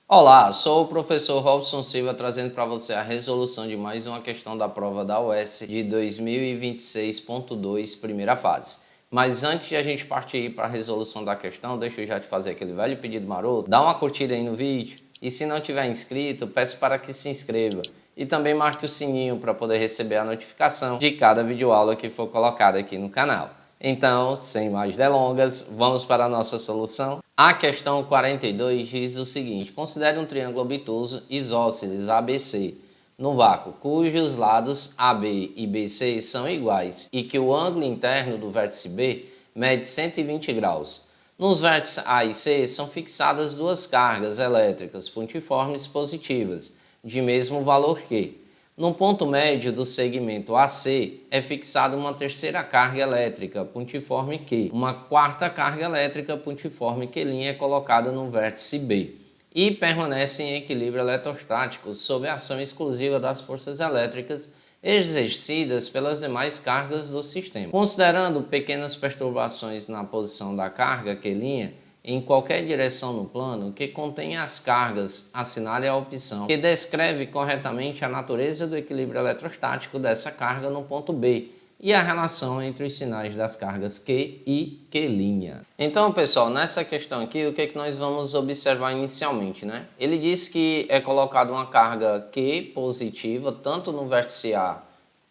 Olá, sou o professor Robson Silva trazendo para você a resolução de mais uma questão da prova da UES de 2026.2, primeira fase. Mas antes de a gente partir para a resolução da questão, deixa eu já te fazer aquele velho pedido maroto. Dá uma curtida aí no vídeo e se não tiver inscrito, peço para que se inscreva. E também marque o sininho para poder receber a notificação de cada videoaula que for colocada aqui no canal. Então, sem mais delongas, vamos para a nossa solução. A questão 42 diz o seguinte: considere um triângulo obtuso isósceles ABC no vácuo, cujos lados AB e BC são iguais e que o ângulo interno do vértice B mede 120 graus. Nos vértices A e C são fixadas duas cargas elétricas pontiformes positivas, de mesmo valor Q. No ponto médio do segmento AC é fixada uma terceira carga elétrica pontiforme Q. Uma quarta carga elétrica pontiforme Q' é colocada no vértice B e permanece em equilíbrio eletrostático sob a ação exclusiva das forças elétricas exercidas pelas demais cargas do sistema. Considerando pequenas perturbações na posição da carga Q' em qualquer direção no plano que contenha as cargas, assinale a opção que descreve corretamente a natureza do equilíbrio eletrostático dessa carga no ponto B e a relação entre os sinais das cargas Q e Q'. Então, pessoal, nessa questão aqui, o que é que nós vamos observar inicialmente, né? Ele diz que é colocada uma carga Q positiva, tanto no vértice A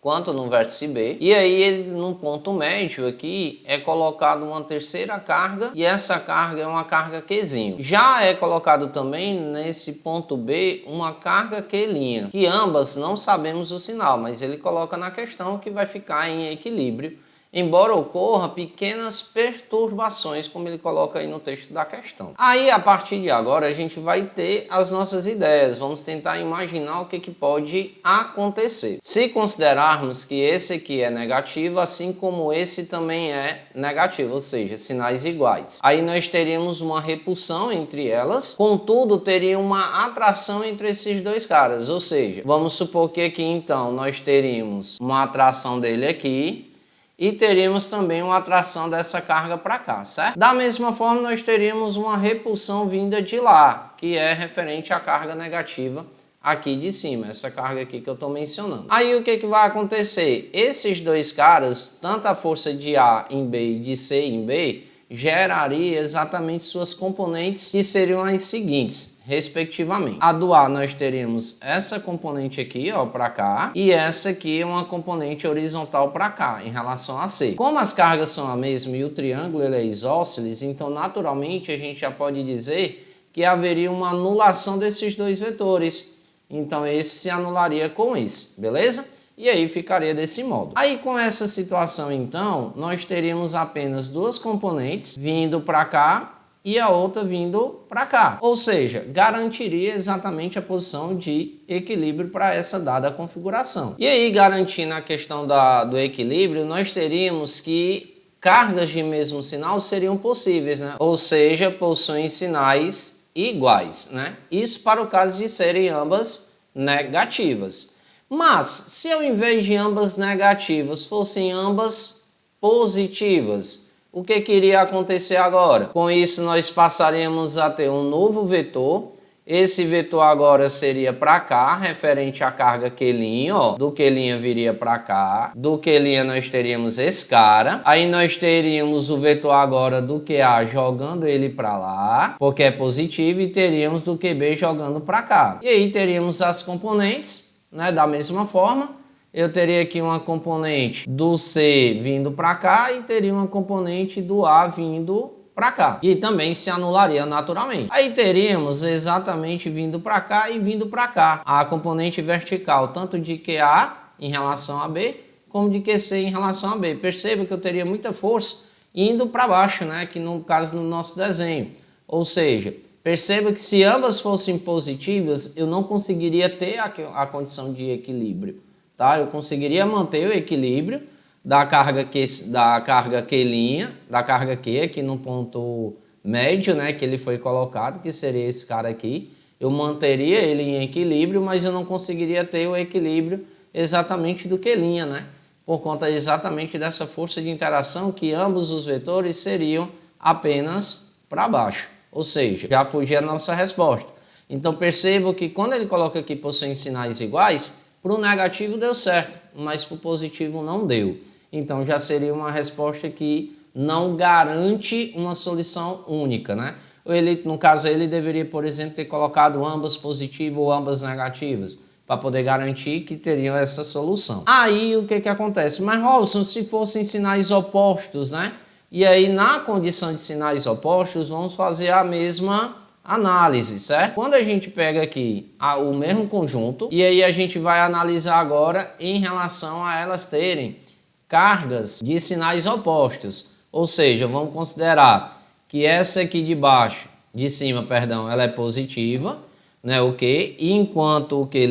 quanto no vértice B, e aí ele no ponto médio aqui é colocado uma terceira carga e essa carga é uma carga Qzinho. Já é colocado também nesse ponto B uma carga Q', que ambas não sabemos o sinal, mas ele coloca na questão que vai ficar em equilíbrio, embora ocorra pequenas perturbações, como ele coloca aí no texto da questão. Aí, a partir de agora, a gente vai ter as nossas ideias. Vamos tentar imaginar o que pode acontecer. Se considerarmos que esse aqui é negativo, assim como esse também é negativo, ou seja, sinais iguais. Aí nós teríamos uma repulsão entre elas, contudo, teria uma atração entre esses dois caras. Ou seja, vamos supor que aqui, então, nós teríamos uma atração dele aqui, e teríamos também uma atração dessa carga para cá, certo? Da mesma forma, nós teríamos uma repulsão vinda de lá, que é referente à carga negativa aqui de cima, essa carga aqui que eu estou mencionando. Aí o que vai acontecer? Esses dois caras, tanto a força de A em B e de C em B, geraria exatamente suas componentes, que seriam as seguintes, respectivamente. A do A nós teríamos essa componente aqui, ó, para cá, e essa aqui é uma componente horizontal para cá, em relação a C. Como as cargas são a mesma e o triângulo ele é isósceles, então naturalmente a gente já pode dizer que haveria uma anulação desses dois vetores. Então esse se anularia com esse, beleza? E aí ficaria desse modo. Aí com essa situação então, nós teríamos apenas duas componentes vindo para cá e a outra vindo para cá. Ou seja, garantiria exatamente a posição de equilíbrio para essa dada configuração. E aí, garantindo a questão do equilíbrio, nós teríamos que cargas de mesmo sinal seriam possíveis, né? Ou seja, possuem sinais iguais, né? Isso para o caso de serem ambas negativas. Mas, se ao invés de ambas negativas fossem ambas positivas, o que iria acontecer agora? Com isso, nós passaríamos a ter um novo vetor. Esse vetor agora seria para cá, referente à carga Q', ó. Do Q' viria para cá. Do Q' nós teríamos esse cara. Aí nós teríamos o vetor agora do QA jogando ele para lá, porque é positivo, e teríamos do QB jogando para cá. E aí teríamos as componentes, né, da mesma forma, eu teria aqui uma componente do C vindo para cá e teria uma componente do A vindo para cá. E também se anularia naturalmente. Aí teríamos exatamente vindo para cá e vindo para cá. A componente vertical, tanto de QA em relação a B, como de QC em relação a B. Perceba que eu teria muita força indo para baixo, né, que no caso do nosso desenho. Ou seja, perceba que se ambas fossem positivas, eu não conseguiria ter a condição de equilíbrio, tá? Eu conseguiria manter o equilíbrio da carga Q', da carga Q aqui no ponto médio, né, que ele foi colocado, que seria esse cara aqui. Eu manteria ele em equilíbrio, mas eu não conseguiria ter o equilíbrio exatamente do Q', né? Por conta exatamente dessa força de interação que ambos os vetores seriam apenas para baixo. Ou seja, já fugia a nossa resposta. Então perceba que quando ele coloca aqui possuem sinais iguais, para o negativo deu certo, mas para o positivo não deu. Então já seria uma resposta que não garante uma solução única, né? Ele, no caso, ele deveria, por exemplo, ter colocado ambas positivas ou ambas negativas, para poder garantir que teriam essa solução. Aí o que acontece? Mas, Robson, se fossem sinais opostos, né? E aí, na condição de sinais opostos, vamos fazer a mesma análise, certo? Quando a gente pega aqui o mesmo conjunto, e aí a gente vai analisar agora em relação a elas terem cargas de sinais opostos. Ou seja, vamos considerar que essa aqui de cima, perdão, ela é positiva, né, o Q, e enquanto o Q',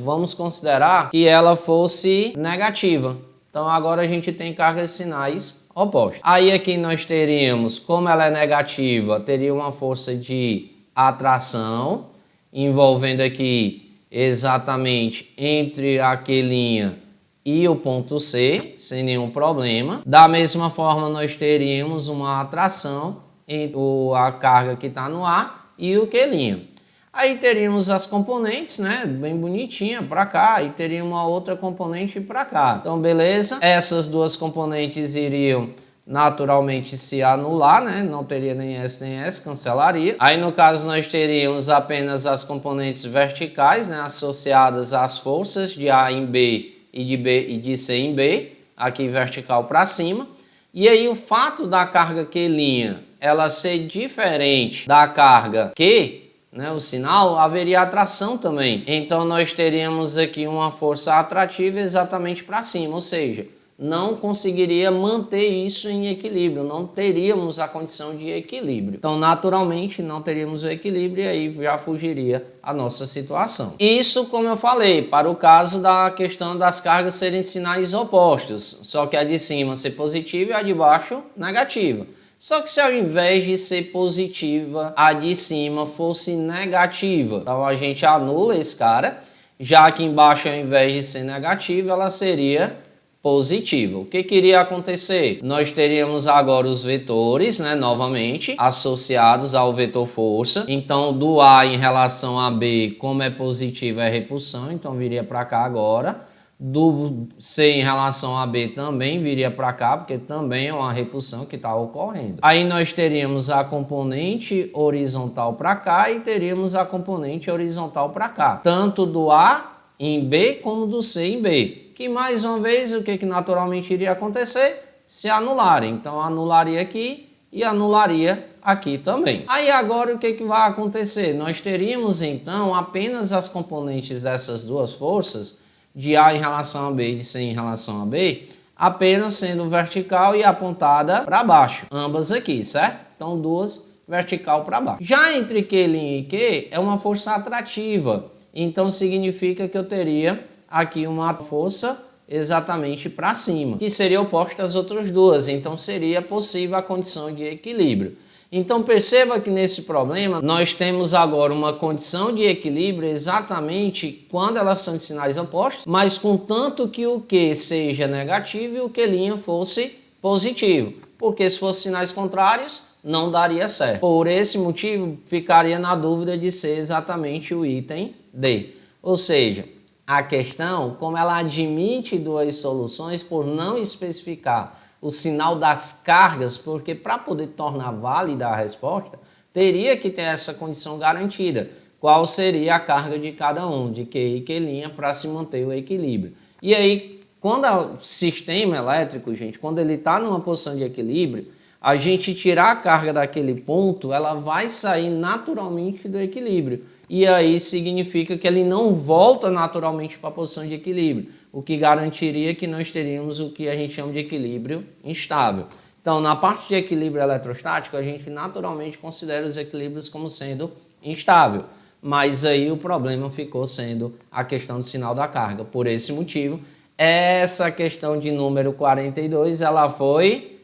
vamos considerar que ela fosse negativa. Então agora a gente tem cargas de sinais opostos. Aí aqui nós teríamos, como ela é negativa, teria uma força de atração, envolvendo aqui exatamente entre a Q' e o ponto C, sem nenhum problema. Da mesma forma, nós teríamos uma atração entre a carga que está no A e o Q'. Aí teríamos as componentes, né, bem bonitinha para cá, e teria uma outra componente para cá. Então, beleza? Essas duas componentes iriam naturalmente se anular, né? Não teria nem S, cancelaria. Aí, no caso, nós teríamos apenas as componentes verticais, né, associadas às forças de A em B e de C em B, aqui vertical para cima. E aí o fato da carga Q' ela ser diferente da carga Q, né, o sinal, haveria atração também. Então nós teríamos aqui uma força atrativa exatamente para cima, ou seja, não conseguiria manter isso em equilíbrio, não teríamos a condição de equilíbrio. Então, naturalmente, não teríamos o equilíbrio e aí já fugiria a nossa situação. Isso, como eu falei, para o caso da questão das cargas serem de sinais opostos, só que a de cima ser positiva e a de baixo negativa. Só que se ao invés de ser positiva, a de cima fosse negativa, então a gente anula esse cara, já que embaixo ao invés de ser negativa, ela seria positiva. O que iria acontecer? Nós teríamos agora os vetores, né, novamente, associados ao vetor força. Então, do A em relação a B, como é positivo, é repulsão, então viria para cá agora. Do C em relação a B também viria para cá, porque também é uma repulsão que está ocorrendo. Aí nós teríamos a componente horizontal para cá e teríamos a componente horizontal para cá. Tanto do A em B como do C em B. Que mais uma vez, o que naturalmente iria acontecer? Se anularem. Então, anularia aqui e anularia aqui também. Aí agora o que vai acontecer? Nós teríamos então apenas as componentes dessas duas forças, de A em relação a B e de C em relação a B, apenas sendo vertical e apontada para baixo. Ambas aqui, certo? Então, duas vertical para baixo. Já entre Q' e Q é uma força atrativa. Então, significa que eu teria aqui uma força exatamente para cima, que seria oposta às outras duas, então seria possível a condição de equilíbrio. Então perceba que nesse problema nós temos agora uma condição de equilíbrio exatamente quando elas são de sinais opostos, mas contanto que o Q seja negativo e o Q' fosse positivo, porque se fossem sinais contrários não daria certo. Por esse motivo ficaria na dúvida de ser exatamente o item D, ou seja, a questão, como ela admite duas soluções por não especificar o sinal das cargas, porque para poder tornar válida a resposta, teria que ter essa condição garantida. Qual seria a carga de cada um, de Q e Q', para se manter o equilíbrio. E aí, quando o sistema elétrico, gente, quando ele está numa posição de equilíbrio, a gente tirar a carga daquele ponto, ela vai sair naturalmente do equilíbrio. E aí significa que ele não volta naturalmente para a posição de equilíbrio, o que garantiria que nós teríamos o que a gente chama de equilíbrio instável. Então, na parte de equilíbrio eletrostático, a gente naturalmente considera os equilíbrios como sendo instável, mas aí o problema ficou sendo a questão do sinal da carga. Por esse motivo, essa questão de número 42, ela foi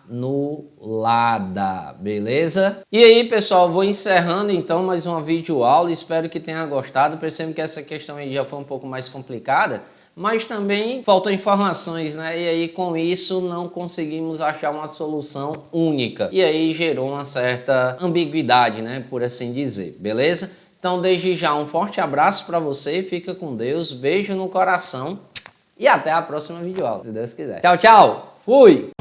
anulada, beleza? E aí, pessoal, vou encerrando então mais uma videoaula, espero que tenha gostado. Percebo que essa questão aí já foi um pouco mais complicada, mas também faltam informações, né? E aí com isso não conseguimos achar uma solução única, e aí gerou uma certa ambiguidade, né? Por assim dizer, beleza? Então, desde já, um forte abraço para você, fica com Deus, beijo no coração e até a próxima videoaula, se Deus quiser. Tchau, tchau! Fui!